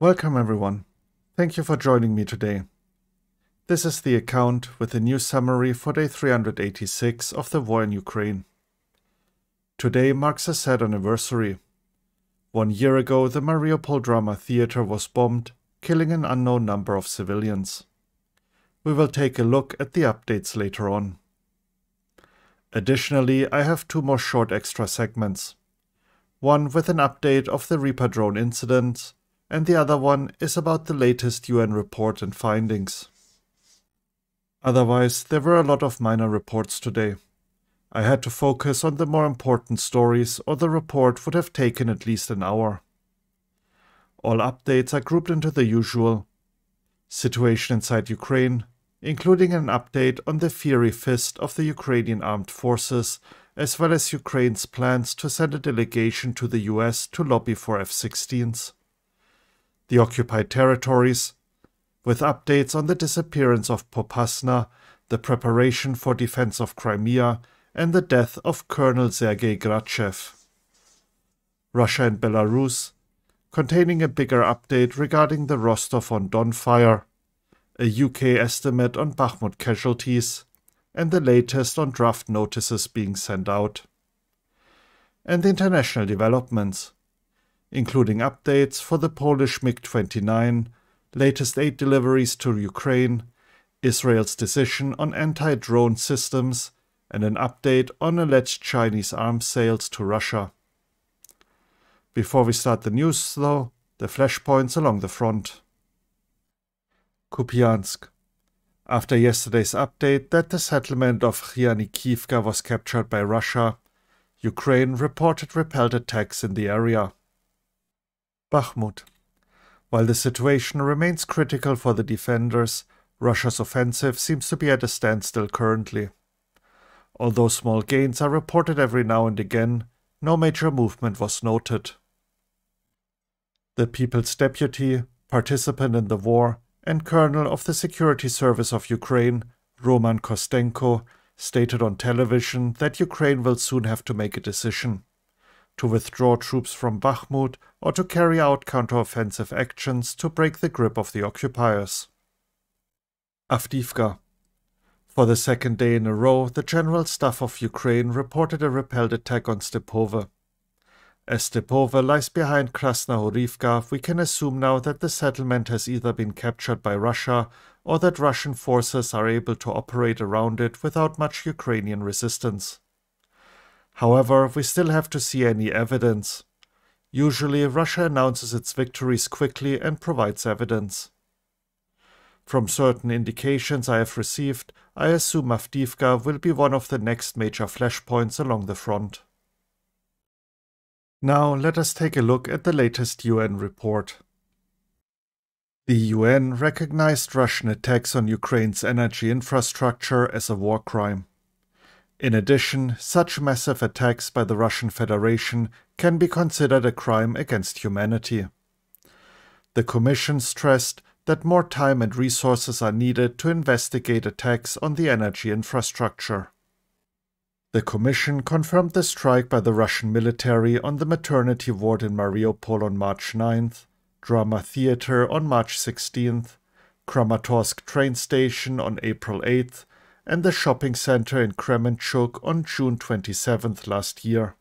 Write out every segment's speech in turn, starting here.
Welcome everyone. Thank you for joining me today. This is the account with a news summary for day 386 of the war in Ukraine. Today marks a sad anniversary. 1 year ago, the Mariupol drama theater was bombed, killing an unknown number of civilians. We will take a look at the updates later on. Additionally, I have 2 more short extra segments. One with an update of the Reaper drone incident, and the other one is about the latest UN report and findings. Otherwise, there were a lot of minor reports today. I had to focus on the more important stories, or the report would have taken at least an hour. All updates are grouped into the usual: situation inside Ukraine, including an update on the fiery fist of the Ukrainian armed forces, as well as Ukraine's plans to send a delegation to the US to lobby for F-16s. The occupied territories, with updates on the disappearance of Popasna, the preparation for defense of Crimea, and the death of Colonel Sergei Grachev. Russia and Belarus, containing a bigger update regarding the Rostov-on-Don fire, a UK estimate on Bakhmut casualties, and the latest on draft notices being sent out. And the international developments, including updates for the Polish MiG-29, latest aid deliveries to Ukraine, Israel's decision on anti-drone systems, and an update on alleged Chinese arms sales to Russia. Before we start the news, though, the flashpoints along the front. Kupiansk. After yesterday's update that the settlement of Chyanikivka was captured by Russia, Ukraine reported repelled attacks in the area. Bakhmut. While the situation remains critical for the defenders, Russia's offensive seems to be at a standstill currently. Although small gains are reported every now and again, no major movement was noted. The People's Deputy, participant in the war, and Colonel of the Security Service of Ukraine, Roman Kostenko, stated on television that Ukraine will soon have to make a decision: to withdraw troops from Bakhmut or to carry out counteroffensive actions to break the grip of the occupiers. Avdiivka. For the second day in a row, the General Staff of Ukraine reported a repelled attack on Stepove. As Stepove lies behind Krasnohorivka, we can assume now that the settlement has either been captured by Russia or that Russian forces are able to operate around it without much Ukrainian resistance. However, we still have to see any evidence. Usually, Russia announces its victories quickly and provides evidence. From certain indications I have received, I assume Avdiivka will be one of the next major flashpoints along the front. Now let us take a look at the latest UN report. The UN recognized Russian attacks on Ukraine's energy infrastructure as a war crime. In addition, such massive attacks by the Russian Federation can be considered a crime against humanity. The Commission stressed that more time and resources are needed to investigate attacks on the energy infrastructure. The Commission confirmed the strike by the Russian military on the maternity ward in Mariupol on March 9th, drama theater on March 16th, Kramatorsk train station on April 8th, and the shopping center in Kremenchuk on June 27th last year.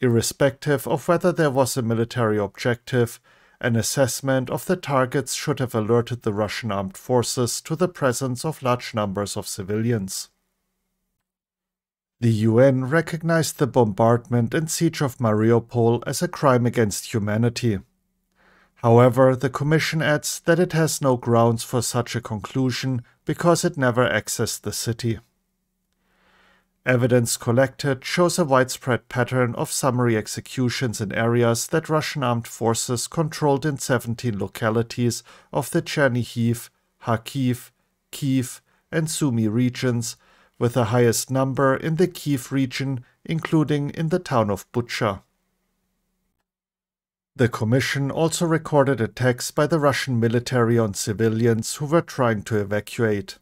Irrespective of whether there was a military objective, an assessment of the targets should have alerted the Russian armed forces to the presence of large numbers of civilians. The UN recognized the bombardment and siege of Mariupol as a crime against humanity. However, the Commission adds that it has no grounds for such a conclusion because it never accessed the city. Evidence collected shows a widespread pattern of summary executions in areas that Russian armed forces controlled in 17 localities of the Chernihiv, Kharkiv, Kyiv, and Sumy regions, with the highest number in the Kyiv region, including in the town of Bucha. The Commission also recorded attacks by the Russian military on civilians who were trying to evacuate.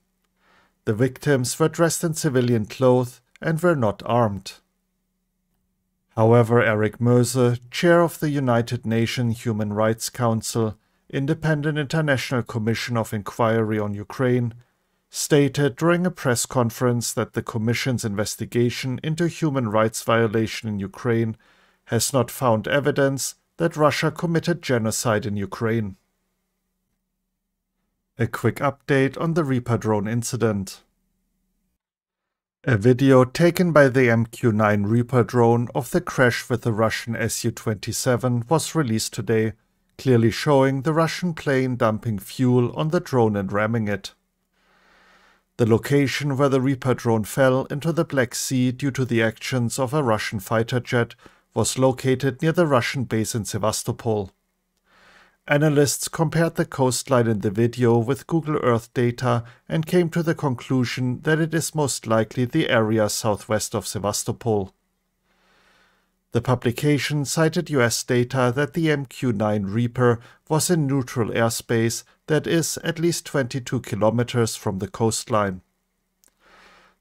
The victims were dressed in civilian clothes and were not armed. However, Eric Möse, chair of the United Nations Human Rights Council, Independent International Commission of Inquiry on Ukraine, stated during a press conference that the Commission's investigation into human rights violation in Ukraine has not found evidence that Russia committed genocide in Ukraine. A quick update on the Reaper drone incident. A video taken by the MQ-9 Reaper drone of the crash with the Russian Su-27 was released today, clearly showing the Russian plane dumping fuel on the drone and ramming it. The location where the Reaper drone fell into the Black Sea due to the actions of a Russian fighter jet was located near the Russian base in Sevastopol. Analysts compared the coastline in the video with Google Earth data and came to the conclusion that it is most likely the area southwest of Sevastopol. The publication cited US data that the MQ-9 Reaper was in neutral airspace that is at least 22 kilometers from the coastline.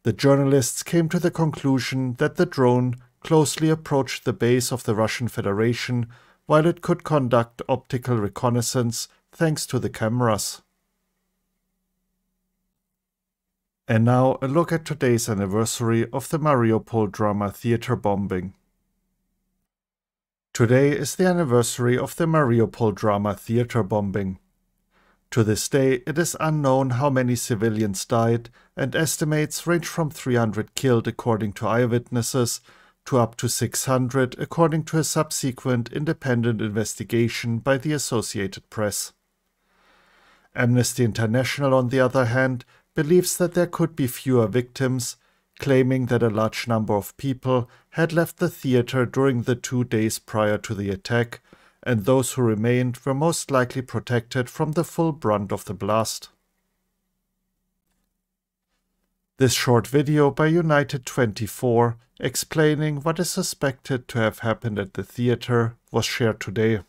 The journalists came to the conclusion that the drone closely approached the base of the Russian Federation while it could conduct optical reconnaissance thanks to the cameras. And now a look at today's anniversary of the Mariupol drama theater bombing. Today is the anniversary of the Mariupol drama theater bombing. To this day, it is unknown how many civilians died, and estimates range from 300 killed according to eyewitnesses to up to 600 according to a subsequent independent investigation by the Associated Press. Amnesty International, on the other hand, believes that there could be fewer victims, claiming that a large number of people had left the theater during the 2 days prior to the attack, and those who remained were most likely protected from the full brunt of the blast. This short video by United24 explaining what is suspected to have happened at the theater was shared today.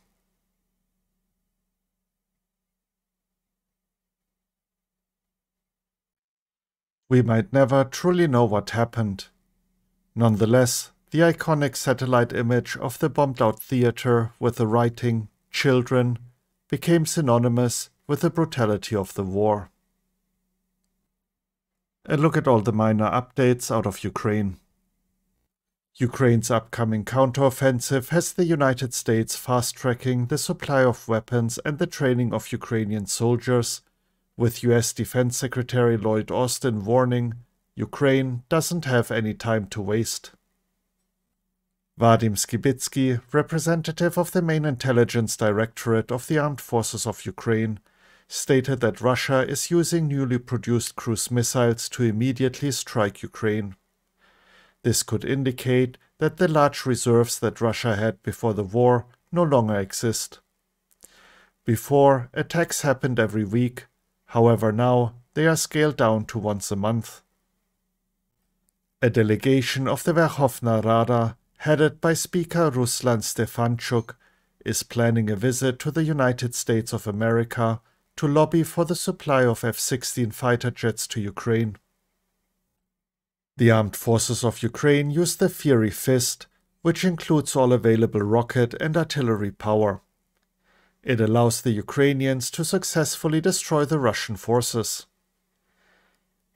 We might never truly know what happened. Nonetheless, the iconic satellite image of the bombed-out theater with the writing "Children" became synonymous with the brutality of the war. A look at all the minor updates out of Ukraine. Ukraine's upcoming counteroffensive has the United States fast-tracking the supply of weapons and the training of Ukrainian soldiers, with US Defense Secretary Lloyd Austin warning Ukraine doesn't have any time to waste. Vadim Skibitsky, representative of the main intelligence directorate of the Armed Forces of Ukraine, stated that Russia is using newly produced cruise missiles to immediately strike Ukraine. This could indicate that the large reserves that Russia had before the war no longer exist. Before, attacks happened every week, however now they are scaled down to once a month. A delegation of the Verkhovna Rada, headed by Speaker Ruslan Stefanchuk, is planning a visit to the United States of America to lobby for the supply of F-16 fighter jets to Ukraine. The Armed Forces of Ukraine use the Fiery Fist, which includes all available rocket and artillery power. It allows the Ukrainians to successfully destroy the Russian forces.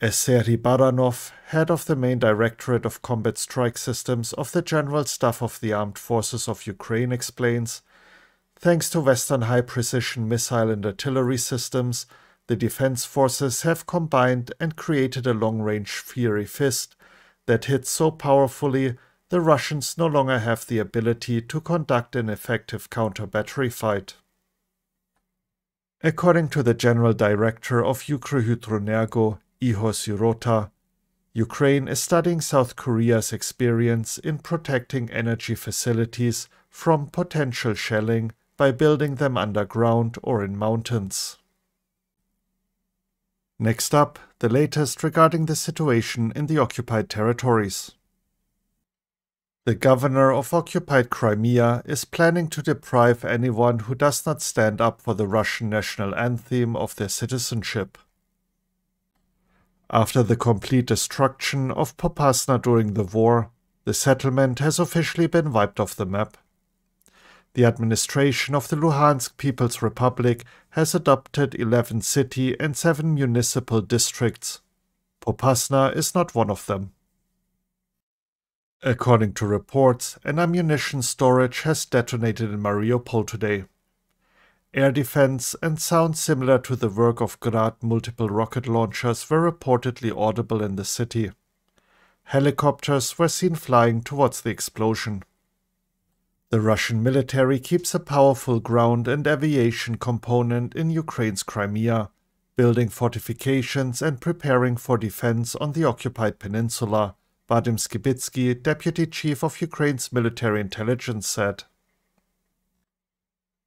As Serhiy Baranov, head of the main Directorate of Combat Strike Systems of the General Staff of the Armed Forces of Ukraine, explains, thanks to Western high-precision missile and artillery systems, the defense forces have combined and created a long-range Fiery Fist that hits so powerfully the Russians no longer have the ability to conduct an effective counter-battery fight. According to the General Director of Ukrohydroenergo, Ihor Sirota, Ukraine is studying South Korea's experience in protecting energy facilities from potential shelling by building them underground or in mountains. Next up, the latest regarding the situation in the occupied territories. The governor of occupied Crimea is planning to deprive anyone who does not stand up for the Russian national anthem of their citizenship. After the complete destruction of Popasna during the war, the settlement has officially been wiped off the map. The administration of the Luhansk People's Republic has adopted 11 city and 7 municipal districts. Popasna is not one of them. According to reports, an ammunition storage has detonated in Mariupol today. Air defense and sounds similar to the work of Grad multiple rocket launchers were reportedly audible in the city. Helicopters were seen flying towards the explosion. The Russian military keeps a powerful ground and aviation component in Ukraine's Crimea, building fortifications and preparing for defense on the occupied peninsula, Vadim Skibitsky, deputy chief of Ukraine's military intelligence, said.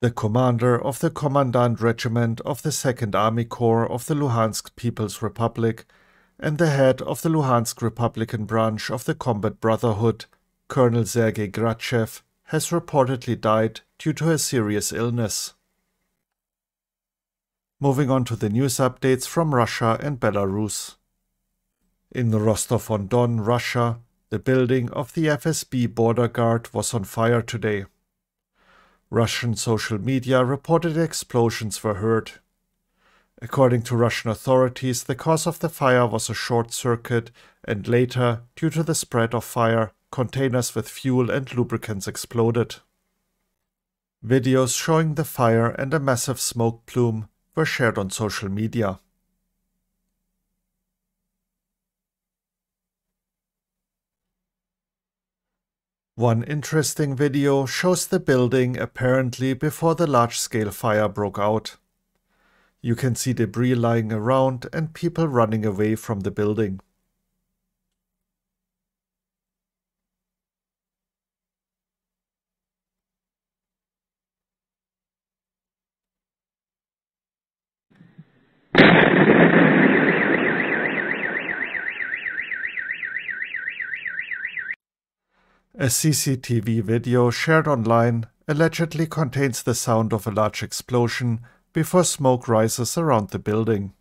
The commander of the Commandant Regiment of the 2nd Army Corps of the Luhansk People's Republic and the head of the Luhansk Republican branch of the Combat Brotherhood, Colonel Sergei Grachev, has reportedly died due to a serious illness. Moving on to the news updates from Russia and Belarus. In Rostov-on-Don, Russia, the building of the FSB border guard was on fire today. Russian social media reported explosions were heard. According to Russian authorities, the cause of the fire was a short circuit, and later, due to the spread of fire, containers with fuel and lubricants exploded. Videos showing the fire and a massive smoke plume were shared on social media. One interesting video shows the building apparently before the large-scale fire broke out. You can see debris lying around and people running away from the building. A CCTV video shared online allegedly contains the sound of a large explosion before smoke rises around the building.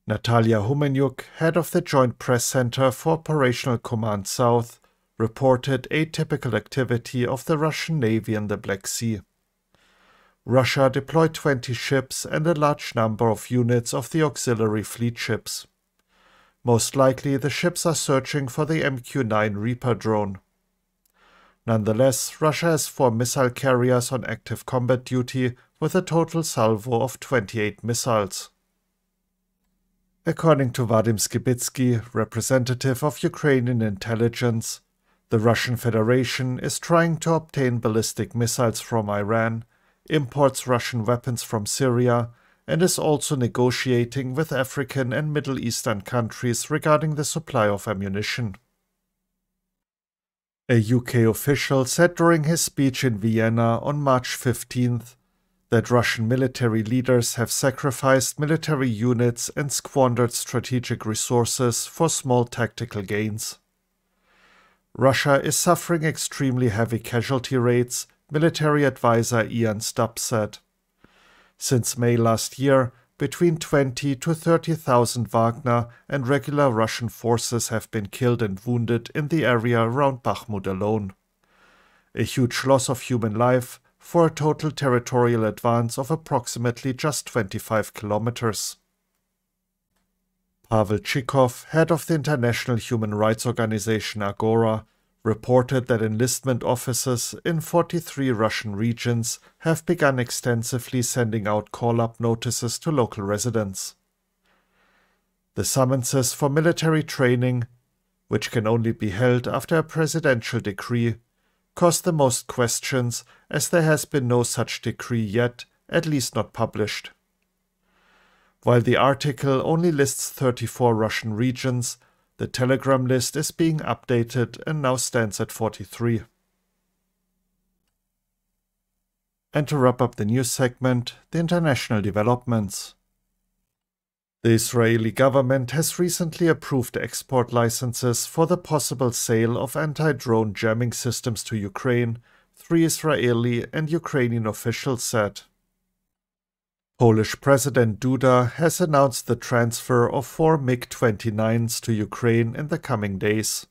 Natalia Humenyuk, head of the Joint Press Center for Operational Command South, reported atypical activity of the Russian Navy in the Black Sea. Russia deployed 20 ships and a large number of units of the auxiliary fleet ships. Most likely, the ships are searching for the MQ-9 Reaper drone. Nonetheless, Russia has 4 missile carriers on active combat duty with a total salvo of 28 missiles. According to Vadim Skibitsky, representative of Ukrainian intelligence, the Russian Federation is trying to obtain ballistic missiles from Iran, imports Russian weapons from Syria, and is also negotiating with African and Middle Eastern countries regarding the supply of ammunition. A UK official said during his speech in Vienna on March 15th that Russian military leaders have sacrificed military units and squandered strategic resources for small tactical gains. Russia is suffering extremely heavy casualty rates, military advisor Ian Stubbs said. Since May last year, between 20 to 30,000 Wagner and regular Russian forces have been killed and wounded in the area around Bakhmut alone. A huge loss of human life for a total territorial advance of approximately just 25 kilometers. Pavel Chikov, head of the international human rights organization Agora, reported that enlistment offices in 43 Russian regions have begun extensively sending out call-up notices to local residents. The summonses for military training, which can only be held after a presidential decree, cause the most questions as there has been no such decree yet, at least not published. While the article only lists 34 Russian regions, the Telegram list is being updated and now stands at 43. And to wrap up the news segment, the international developments. The Israeli government has recently approved export licenses for the possible sale of anti-drone jamming systems to Ukraine, 3 Israeli and Ukrainian officials said. Polish President Duda has announced the transfer of 4 MiG-29s to Ukraine in the coming days.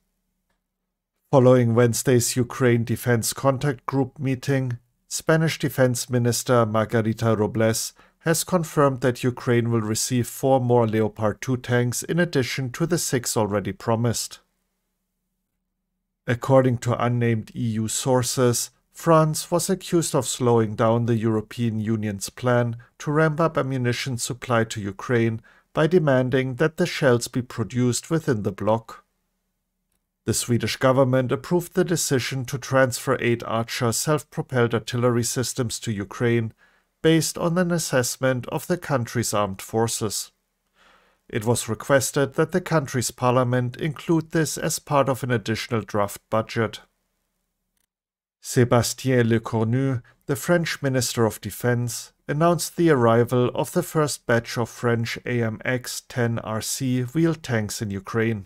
Following Wednesday's Ukraine Defense Contact Group meeting, Spanish Defense Minister Margarita Robles has confirmed that Ukraine will receive 4 more Leopard 2 tanks in addition to the 6 already promised. According to unnamed EU sources, France was accused of slowing down the European Union's plan to ramp up ammunition supply to Ukraine by demanding that the shells be produced within the bloc. The Swedish government approved the decision to transfer 8 Archer self-propelled artillery systems to Ukraine based on an assessment of the country's armed forces. It was requested that the country's parliament include this as part of an additional draft budget. Sébastien Lecornu, the French Minister of Defense, announced the arrival of the first batch of French AMX-10RC wheeled tanks in Ukraine.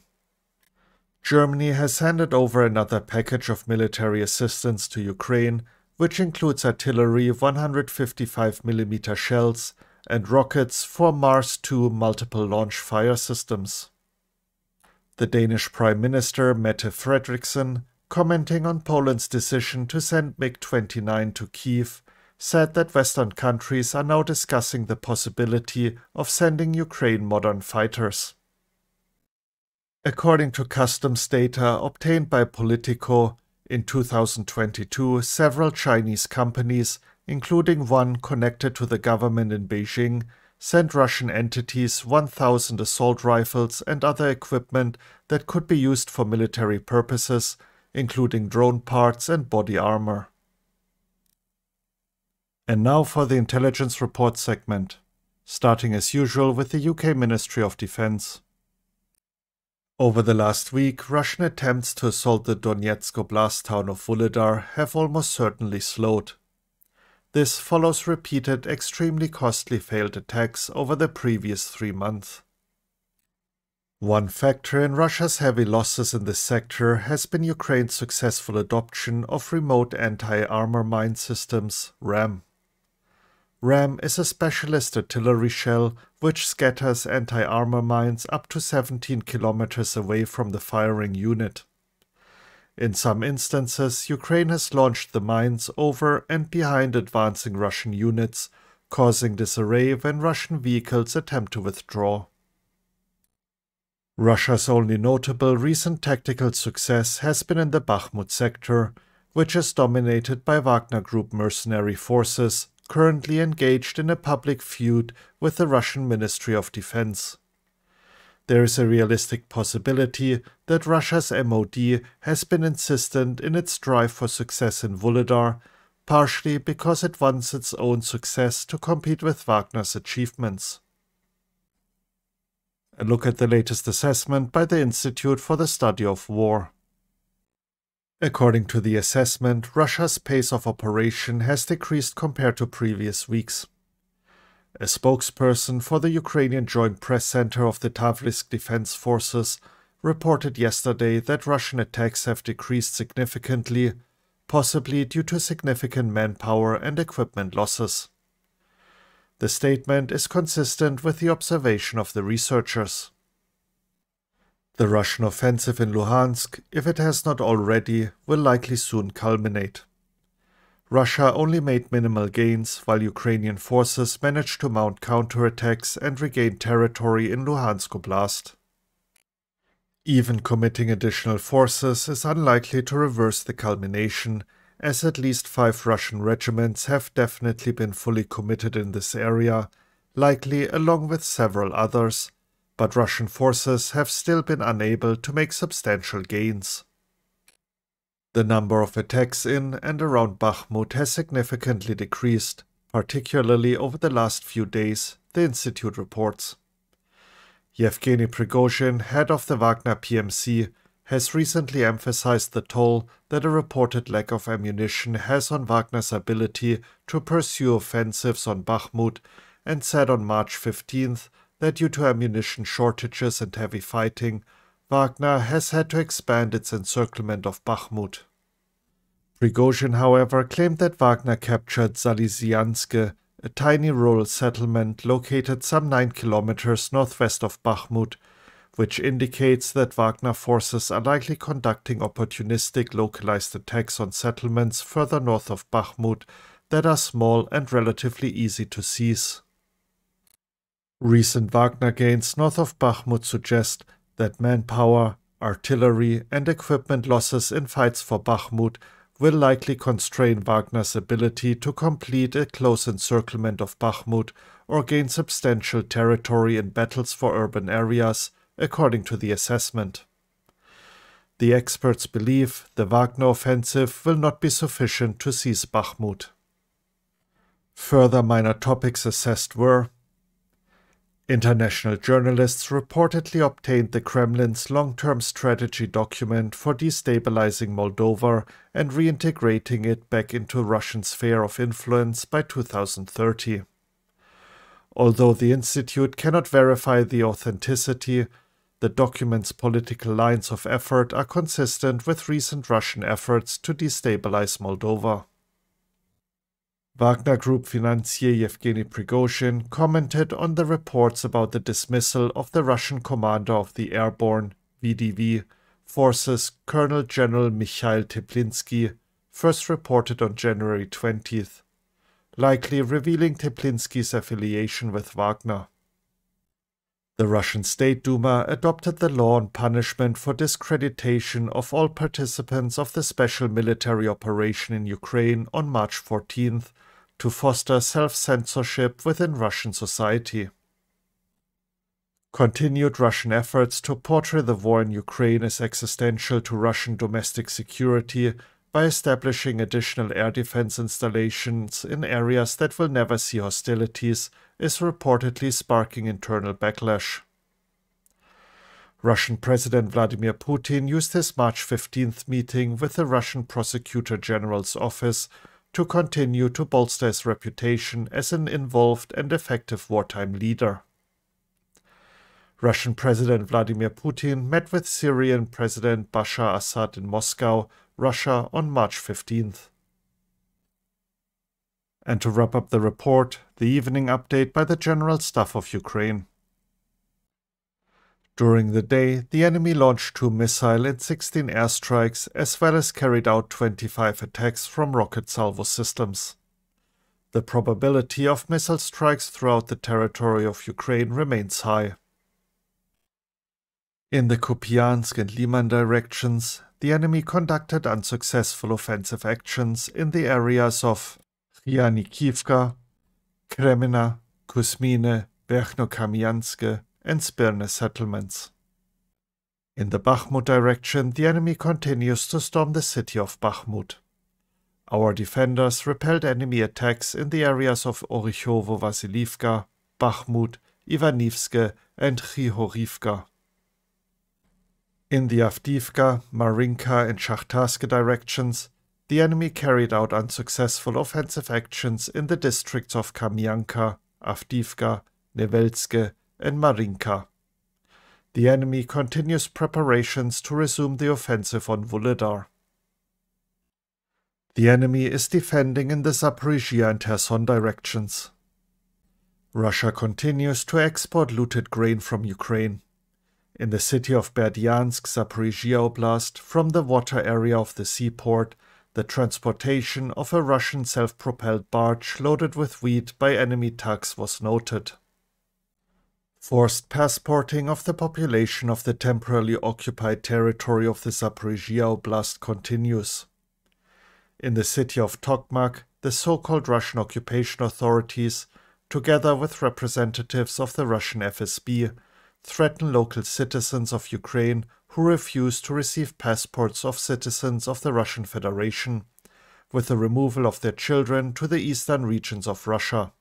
Germany has handed over another package of military assistance to Ukraine, which includes artillery 155mm shells and rockets for Mars 2 multiple launch fire systems. The Danish Prime Minister Mette Frederiksen, commenting on Poland's decision to send MiG-29 to Kyiv, said that Western countries are now discussing the possibility of sending Ukraine modern fighters. According to customs data obtained by Politico, in 2022 several Chinese companies, including one connected to the government in Beijing, sent Russian entities 1,000 assault rifles and other equipment that could be used for military purposes, including drone parts and body armor. And now for the intelligence report segment, starting as usual with the UK Ministry of Defense. Over the last week, Russian attempts to assault the Donetsk Oblast town of Vuhledar have almost certainly slowed. This follows repeated, extremely costly failed attacks over the previous 3 months. One factor in Russia's heavy losses in this sector has been Ukraine's successful adoption of remote anti-armor mine systems, RAM. RAM is a specialist artillery shell which scatters anti-armor mines up to 17 kilometers away from the firing unit. In some instances, Ukraine has launched the mines over and behind advancing Russian units, causing disarray when Russian vehicles attempt to withdraw. Russia's only notable recent tactical success has been in the Bakhmut sector, which is dominated by Wagner Group mercenary forces, currently engaged in a public feud with the Russian Ministry of Defense. There is a realistic possibility that Russia's MOD has been insistent in its drive for success in Vuhledar, partially because it wants its own success to compete with Wagner's achievements. A look at the latest assessment by the Institute for the Study of War. According to the assessment, Russia's pace of operation has decreased compared to previous weeks. A spokesperson for the Ukrainian Joint Press Center of the Tavrisk Defense Forces reported yesterday that Russian attacks have decreased significantly, possibly due to significant manpower and equipment losses. The statement is consistent with the observation of the researchers. The Russian offensive in Luhansk, if it has not already, will likely soon culminate. Russia only made minimal gains, while Ukrainian forces managed to mount counterattacks and regain territory in Luhansk Oblast. Even committing additional forces is unlikely to reverse the culmination, as at least 5 Russian regiments have definitely been fully committed in this area, likely along with several others, but Russian forces have still been unable to make substantial gains. The number of attacks in and around Bakhmut has significantly decreased, particularly over the last few days, the Institute reports. Yevgeny Prigozhin, head of the Wagner PMC, has recently emphasized the toll that a reported lack of ammunition has on Wagner's ability to pursue offensives on Bakhmut, and said on March 15th that due to ammunition shortages and heavy fighting, Wagner has had to expand its encirclement of Bakhmut. Prigozhin, however, claimed that Wagner captured Zalizyanske, a tiny rural settlement located some 9 kilometers northwest of Bakhmut, which indicates that Wagner forces are likely conducting opportunistic localized attacks on settlements further north of Bakhmut that are small and relatively easy to seize. Recent Wagner gains north of Bakhmut suggest that manpower, artillery, and equipment losses in fights for Bakhmut will likely constrain Wagner's ability to complete a close encirclement of Bakhmut or gain substantial territory in battles for urban areas, according to the assessment. The experts believe the Wagner offensive will not be sufficient to seize Bakhmut. Further minor topics assessed were: international journalists reportedly obtained the Kremlin's long-term strategy document for destabilizing Moldova and reintegrating it back into Russian sphere of influence by 2030. Although the institute cannot verify the authenticity, the document's political lines of effort are consistent with recent Russian efforts to destabilize Moldova. Wagner Group financier Yevgeny Prigozhin commented on the reports about the dismissal of the Russian commander of the airborne VDV forces, Colonel General Mikhail Teplinsky, first reported on January 20th, likely revealing Teplinsky's affiliation with Wagner. The Russian State Duma adopted the law on punishment for discreditation of all participants of the special military operation in Ukraine on March 14th to foster self-censorship within Russian society. Continued Russian efforts to portray the war in Ukraine as existential to Russian domestic security by establishing additional air defense installations in areas that will never see hostilities is reportedly sparking internal backlash. Russian President Vladimir Putin used his March 15th meeting with the Russian Prosecutor General's office to continue to bolster his reputation as an involved and effective wartime leader. Russian President Vladimir Putin met with Syrian President Bashar Assad in Moscow, Russia, on March 15th. And to wrap up the report, the evening update by the General Staff of Ukraine. During the day, the enemy launched 2 missile and 16 airstrikes, as well as carried out 25 attacks from rocket salvo systems. The probability of missile strikes throughout the territory of Ukraine remains high. In the Kupiansk and Liman directions, the enemy conducted unsuccessful offensive actions in the areas of Ryanikivka, Crimea, Kuzmine, Verkhnokamianske, and Spirne settlements. In the Bakhmut direction, the enemy continues to storm the city of Bakhmut. Our defenders repelled enemy attacks in the areas of Orikhovo-Vasilivka, Bakhmut, Ivanivske, and Khihorivka. In the Avdiivka, Marinka, and Shakhtarske directions, the enemy carried out unsuccessful offensive actions in the districts of Kamianka, Avdiivka, Nevelske, and Marinka. The enemy continues preparations to resume the offensive on Vuhledar. The enemy is defending in the Zaporizhia and Kherson directions. Russia continues to export looted grain from Ukraine. In the city of Berdyansk, Zaporizhia Oblast, from the water area of the seaport, the transportation of a Russian self-propelled barge loaded with wheat by enemy tugs was noted. Forced passporting of the population of the temporarily occupied territory of the Zaporizhia Oblast continues. In the city of Tokmak, the so-called Russian occupation authorities, together with representatives of the Russian FSB, threaten local citizens of Ukraine who refuse to receive passports of citizens of the Russian Federation, with the removal of their children to the eastern regions of Russia.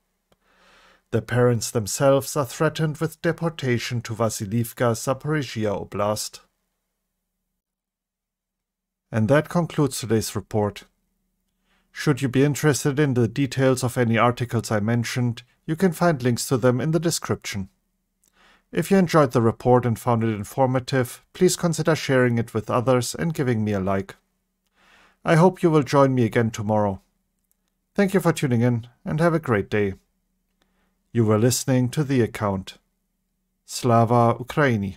The parents themselves are threatened with deportation to Vasilivka, Zaporizhia Oblast. And that concludes today's report. Should you be interested in the details of any articles I mentioned, you can find links to them in the description. If you enjoyed the report and found it informative, please consider sharing it with others and giving me a like. I hope you will join me again tomorrow. Thank you for tuning in and have a great day. You were listening to The Account. Slava Ukraini.